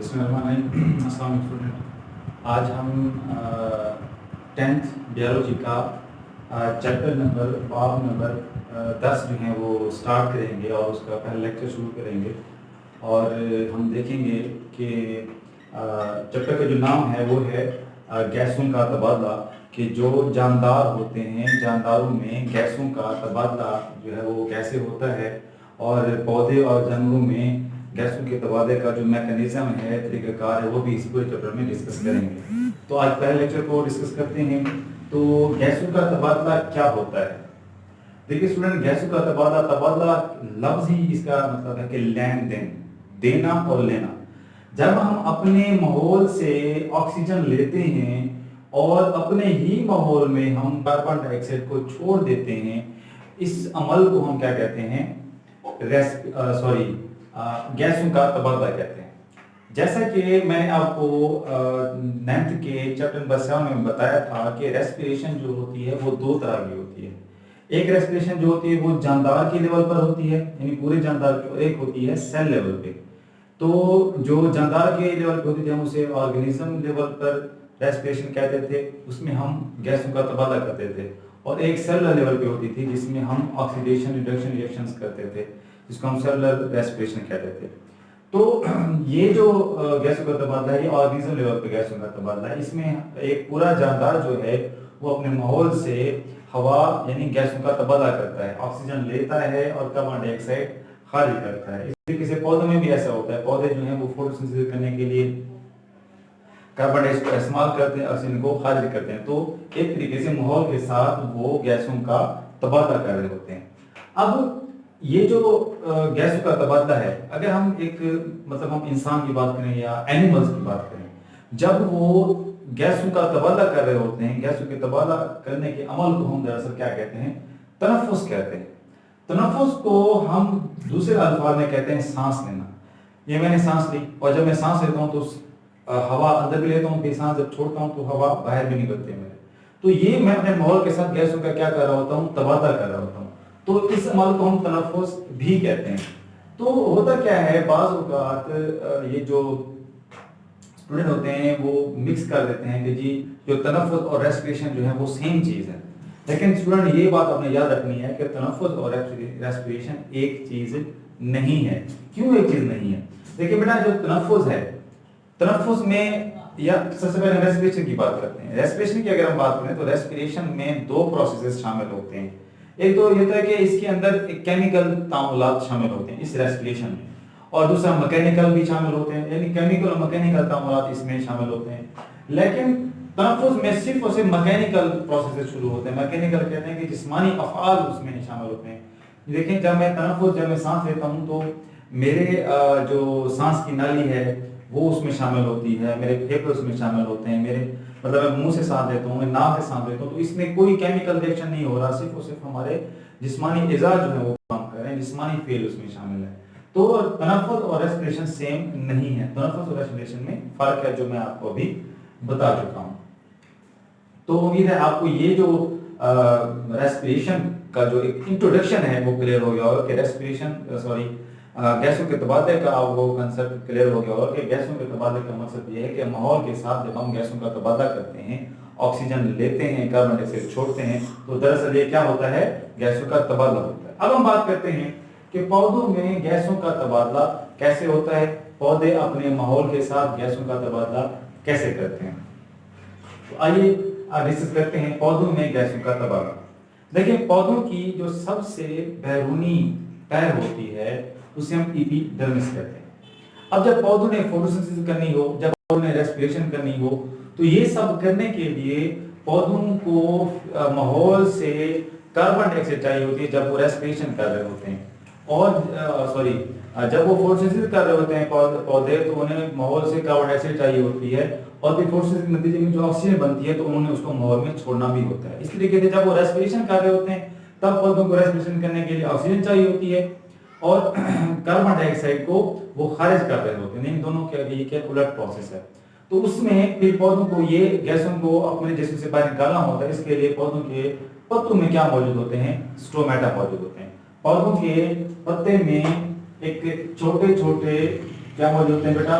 بسم اللہ الرحمن الرحیم۔ السلام علیکم اسٹوڈنٹ، آج ہم 10th بیالوجی کا چیپٹر نمبر باب نمبر 10 جو ہیں وہ سٹارٹ کریں گے اور اس کا پہلا لیکچر شروع کریں گے، اور ہم دیکھیں گے کہ چیپٹر کا جو نام ہے وہ ہے گیسوں کا تبادلہ، کہ جو جاندار ہوتے ہیں جانداروں میں گیسوں کا تبادلہ جو ہے وہ کیسے ہوتا ہے، اور پودے اور جانوروں میں گیسوں کے تبادلے کا جو میکانزم ہے، طریقہ کار ہے، وہ بھی اس پورے چیپٹر میں ڈسکس کریں گے۔ تو آج پہلے لیکچر کو ڈسکس کرتے ہیں۔ تو گیسوں کا تبادلہ کیا ہوتا ہے؟ دیکھیے اسٹوڈنٹ، گیسوں کا تبادلہ لفظ ہی اس کا مطلب ہے کہ لین دین، دینا اور لینا۔ جب ہم اپنے ماحول سے آکسیجن لیتے ہیں اور اپنے ہی ماحول میں ہم کاربن ڈائی آکسائڈ کو چھوڑ دیتے ہیں، اس عمل کو ہم کیا کہتے ہیں؟ گیسوں کا تبادلہ کہتے ہیں۔ جیسا کہ میں نے آپ کو 9th کے چیپٹر نمبر 7 میں بتایا تھا کہ ریسپیریشن جو ہوتی ہے وہ دو طرح کی ہوتی ہے۔ ایک ریسپیریشن جو ہوتی ہے وہ جاندار کے لیول پر ہوتی ہے، یعنی پورے جاندار کی، اور ایک ہوتی ہے سیل لیول پہ۔ تو جو جاندار کے لیول پہ ہوتی تھی ہم اسے آرگینزم لیول پر ریسپیریشن کہتے تھے، اس میں ہم گیسوں کا تبادلہ کرتے تھے۔ اور ایک سیلولر لیول پہ ہوتی تھی جس میں ہم آکسیڈیشن ریڈکشن ریئیکشنز کرتے تھے، جس کو ہم سیلولر ریسپیریشن کہتے تھے۔ تو یہ جو گیسوں کا تبادلہ ہے یہ آرگینزم لیول پہ گیسوں کا تبادلہ ہے۔ اس میں ایک پورا جاندار جو ہے وہ اپنے ماحول سے ہوا یعنی گیسوں کا تبادلہ کرتا ہے، آکسیجن لیتا ہے اور کاربن ڈائی آکسائڈ خارج کرتا ہے۔ اس طریقے سے پودوں میں بھی ایسا ہوتا ہے، پودے جو ہیں وہ فوٹوسنتھیسس کرنے کے لیے کاربن ڈائی آکسائڈ استعمال کرتے ہیں، آکسیجن کو خارج کرتے ہیں۔ تو ایک طریقے سے ماحول کے ساتھ وہ گیسوں کا تبادلہ کر رہے ہوتے ہیں۔ اب یہ جو گیسوں کا تبادلہ ہے، اگر ہم ایک مطلب ہم انسان کی بات کریں یا اینیملز کی بات کریں، جب وہ گیسوں کا تبادلہ کر رہے ہوتے ہیں، گیسوں کے تبادلہ کرنے کے عمل کو ہم دراصل کیا کہتے ہیں؟ تنفس کہتے ہیں۔ تنفس کو ہم دوسرے الفاظ میں کہتے ہیں سانس لینا۔ یہ میں نے سانس لی، اور جب میں سانس لیتا ہوں تو ہوا اندر بھی لیتا ہوں، پھر سانس جب چھوڑتا ہوں تو ہوا باہر بھی نکلتی ہے میرے۔ تو یہ میں اپنے ماحول کے ساتھ گیسوں کا کیا کر رہا ہوتا ہوں؟ تبادلہ کر رہا ہوتا ہوں۔ تو اس عمل کو ہم تنفس بھی کہتے ہیں۔ تو ہوتا کیا ہے، بعض اوقات یہ جو اسٹوڈنٹ ہوتے ہیں وہ مکس کر دیتے ہیں کہ جی جو تنفس اور ریسپیریشن جو ہے وہ سیم چیز ہے، لیکن اسٹوڈنٹ یہ بات آپ نے یاد رکھنی ہے کہ تنفس اور ریسپیریشن ایک چیز نہیں ہے۔ کیوں ایک چیز نہیں ہے؟ دیکھیں بیٹا، جو تنفس ہے، تنفس میں یا سب سے پہلے ریسپیریشن کی بات کرتے ہیں۔ ریسپیریشن کی اگر ہم بات کریں تو ریسپیریشن میں دو پروسیسز شامل ہوتے ہیں۔ ایک تو یہ ہوتا ہے کہ اس کے اندر کیمیکل تعاملات شامل ہوتے ہیں اس ریسپیریشن میں، اور دوسرا مکینیکل بھی شامل ہوتے ہیں، یعنی کیمیکل اور مکینیکل تعاملات اس میں شامل ہوتے ہیں۔ لیکن تنفس میں صرف اور صرف مکینیکل پروسیسز شروع ہوتے ہیں۔ مکینیکل کہتے ہیں کہ جسمانی افعال اس میں شامل ہوتے ہیں۔ دیکھیں، جب میں سانس لیتا ہوں تو میرے جو سانس کی نالی ہے وہ اس میں شامل ہوتی ہے، میرے پھیپھڑے اس میں شامل ہوتے ہیں، میرے مطلب میں منہ سے سانس لیتا ہوں، میں ناک سے سانس لیتا ہوں، تو اس میں کوئی کیمیکل ریئیکشن نہیں ہو رہا، صرف اور صرف ہمارے جسمانی اعضاء جو ہیں وہ کام کر رہے ہیں، جسمانی فعل اس میں شامل ہے۔ تو تنفس اور ریسپیریشن سیم نہیں ہے، تنفس اور ریسپیریشن میں فرق ہے جو میں آپ کو ابھی بتا چکا ہوں۔ تو امید ہے آپ کو یہ جو ریسپیریشن کا جو ایک انٹروڈکشن ہے وہ کلیئر ہو گیا ہوگا کہ گیسوں کے تبادلے کا آپ کو کنسیپٹ کلیئر ہو گیا ہوگا کہ گیسوں کے تبادلے کا مقصد یہ ہے کہ ماحول کے ساتھ جب ہم گیسوں کا تبادلہ کرتے ہیں، آکسیجن لیتے ہیں، کاربن ڈائی آکسائڈ چھوڑتے ہیں، تو دراصل یہ کیا ہوتا ہے؟ گیسوں کا تبادلہ ہوتا ہے۔ اب ہم بات کرتے ہیں کہ پودوں میں گیسوں کا تبادلہ کیسے ہوتا ہے، پودے اپنے ماحول کے ساتھ گیسوں کا تبادلہ کیسے کرتے ہیں۔ تو آئیے ڈسکس کرتے ہیں پودوں میں گیسوں کا تبادلہ۔ دیکھیں، پودوں کی جو سب سے بیرونی تہہ ہوتی ہے اسے ہم ایپیڈرمس کہتے ہیں۔ اب جب پودوں نے فوٹوسنتھیسس کرنی ہو، جب پودوں نے ریسپیریشن کرنی ہو، تو یہ سب کرنے کے لیے پودوں کو ماحول سے کاربن ڈائی آکسائڈ چاہیے ہوتی ہے جب وہ ریسپیریشن کر رہے ہوتے ہیں، اور جب وہ فوٹوسنتھیسس کر رہے ہوتے ہیں پودے، تو انہیں ماحول سے کاربن ڈائی آکسائڈ چاہیے ہوتی ہے، اور پھر فوٹوسنتھیسس کے نتیجے میں جو آکسیجن بنتی ہے تو انہوں نے اس کو ماحول میں چھوڑنا بھی ہوتا ہے۔ اس طریقے سے جب وہ ریسپیریشن کر رہے ہوتے ہیں تب پودوں کو ریسپیریشن کرنے کے لیے آکسیجن چاہیے ہوتی ہے، اور کاربن ڈائی آکسائڈ کو وہ خارج کر رہے ہوتے ہیں۔ ان دونوں کے یہ الٹ پروسیس ہے۔ تو اس میں پھر پودوں کو یہ گیسوں کو اپنے جسم سے باہر نکالنا ہوتا ہے۔ اس کے لیے پودوں کے پتوں میں کیا موجود ہوتے ہیں؟ سٹومیٹا موجود ہوتے ہیں۔ پودوں کے پتے میں ایک چھوٹے چھوٹے کیا موجود ہوتے ہیں بیٹا؟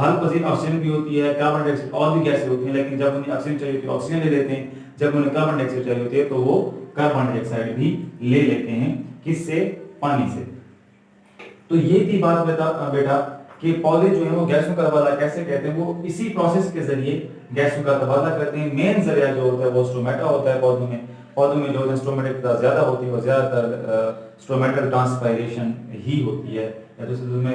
حل پذیر آکسیجن بھی ہوتی ہے، کاربن ڈائی آکسائڈ اور بھی گیسیں ہوتی ہیں، لیکن جب انہیں آکسیجن چاہیے ہوتی ہے آکسیجن لے لیتے ہیں، جب انہیں کاربن ڈائی آکسائڈ چاہیے ہوتی ہے تو وہ کاربن ڈائی آکسائڈ بھی لے لیتے ہیں، کس سے؟ پانی سے۔ تو یہ تھی بات بیٹا کہ پودے جو ہیں وہ گیسوں کا تبادلہ کیسے کرتے ہیں، وہ اسی پروسیس کے ذریعے گیسوں کا تبادلہ کرتے ہیں۔ مین ذریعہ جو ہوتا ہے وہ اسٹومیٹا ہوتا ہے پودوں میں جو اسٹومیٹک زیادہ ہوتی ہے وہ زیادہ تر اسٹومیٹل ٹرانسپائریشن ہی ہوتی ہے، یا دوسرے میں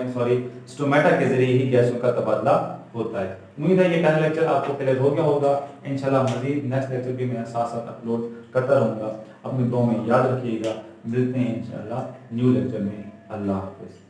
اسٹومیٹا کے ذریعے ہی گیسوں کا تبادلہ ہوتا ہے۔ امید ہے یہ پہلا لیکچر آپ کو کلیئر ہو گیا ہوگا۔ انشاءاللہ مزید نیکسٹ لیکچر بھی میں ساتھ ساتھ اپلوڈ کرتا رہوں گا۔ اپنی دعاؤں میں یاد رکھیے گا، ملتے ہیں انشاءاللہ نیو لیکچر میں۔ اللہ حافظ۔